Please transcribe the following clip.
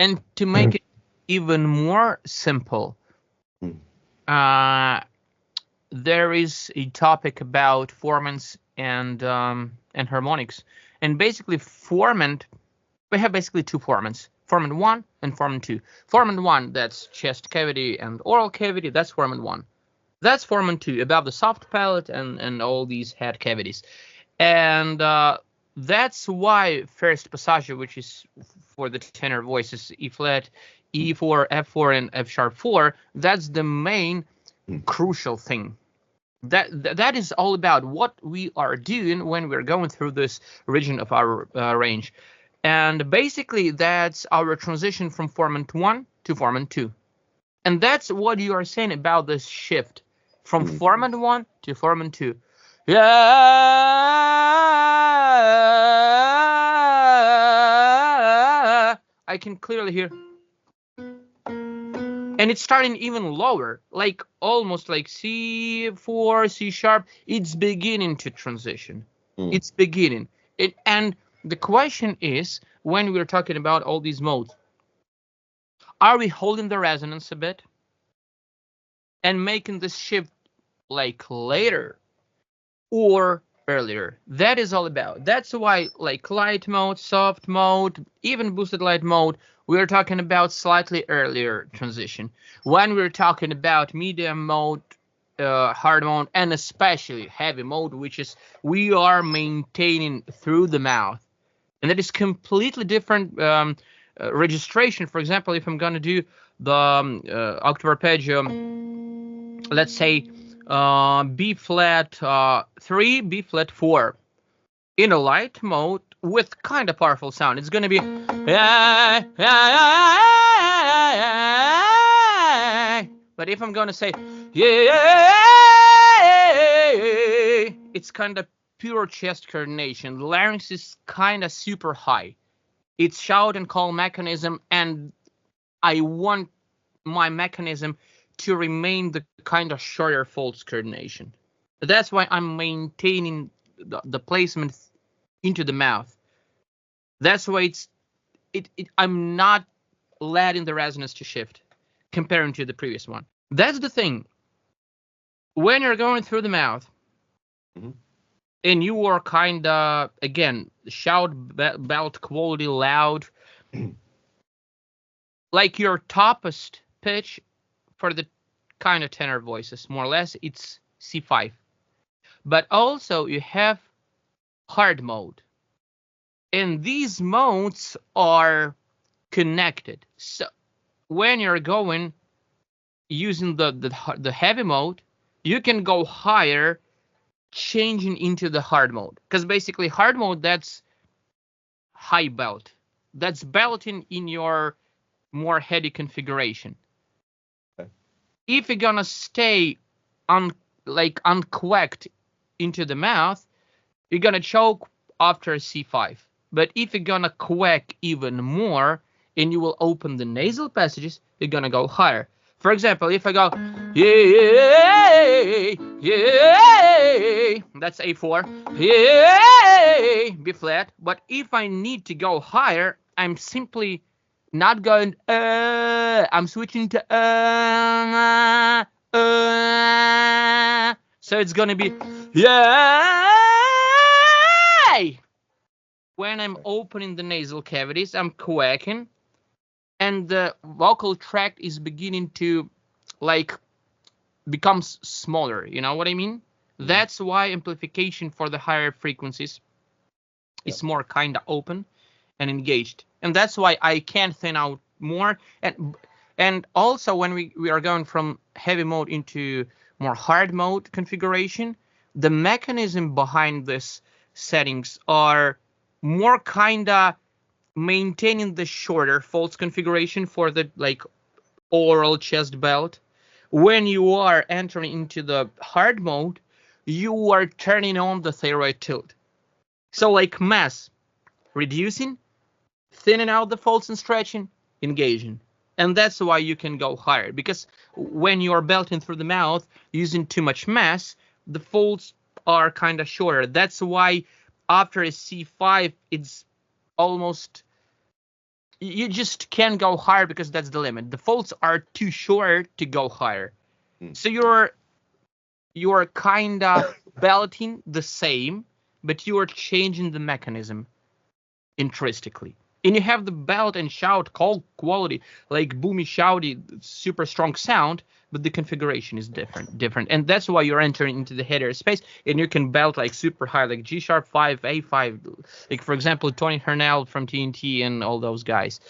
And to make it even more simple, there is a topic about formants and harmonics. And basically, we have basically two formants, formant 1 and formant 2. Formant 1, that's chest cavity and oral cavity, that's formant 1. That's formant 2, above the soft palate and all these head cavities. And that's why first passaggio, which is for the tenor voices, E flat, E4, F4, and F sharp 4, that's the main crucial thing. That is all about what we are doing when we're going through this region of our range. And basically, that's our transition from formant 1 to formant 2. And that's what you are saying about this shift from formant 1 to formant 2. Yeah, I can clearly hear. And it's starting even lower, like almost like C4, C sharp. It's beginning to transition. It's beginning. And the question is, when we're talking about all these modes, are we holding the resonance a bit and making this shift like later or earlier? That is all about. That's why like light mode, soft mode, even boosted light mode, we're talking about slightly earlier transition. When we're talking about medium mode, hard mode, and especially heavy mode, which is we are maintaining through the mouth. And that is completely different registration. For example, if I'm going to do the octave arpeggio, let's say B flat 3, B flat 4, in a light mode with kind of powerful sound, it's going to be. But if I'm going to say, it's kind of pure chest coordination. The larynx is kind of super high. It's shout and call mechanism, and I want my mechanism to remain the kind of shorter folds coordination. That's why I'm maintaining the placement into the mouth. That's why I'm not letting the resonance to shift comparing to the previous one. That's the thing. When you're going through the mouth, and you are kind of, again, shout belt quality loud, like your toppest pitch for the kind of tenor voices, more or less, it's C5. But also you have hard mode. And these modes are connected. So when you're going using the heavy mode, you can go higher, changing into the hard mode, because basically hard mode, that's high belt, that's belting in your more heady configuration. Okay. If you're gonna stay unquacked into the mouth, you're gonna choke after C5. But if you're gonna quack even more and you will open the nasal passages, you're gonna go higher. For example, if I go, that's A4, B flat. But if I need to go higher, I'm simply not going, I'm switching to, so it's gonna be, when I'm opening the nasal cavities, I'm quacking, and the vocal tract is beginning to becomes smaller. You know what I mean? That's why amplification for the higher frequencies is more kind of open and engaged. And that's why I can thin out more. And also when we are going from heavy mode into more hard mode configuration, the mechanism behind this settings are more kind of maintaining the shorter folds configuration for the oral chest belt. When you are entering into the hard mode, you are turning on the thyroid tilt. So mass, reducing, thinning out the folds and stretching, engaging. And that's why you can go higher, because when you're belting through the mouth using too much mass, the folds are kind of shorter. That's why after a C5, it's almost you just can't go higher because that's the limit. The folds are too short to go higher. So you're kind of belting the same, but you are changing the mechanism intrinsically. And you have the belt and shout call quality, like boomy, shouty, super strong sound, but the configuration is different. And that's why you're entering into the header space, and you can belt like super high, like G sharp 5, A5, like for example, Tony Hernell from TNT and all those guys.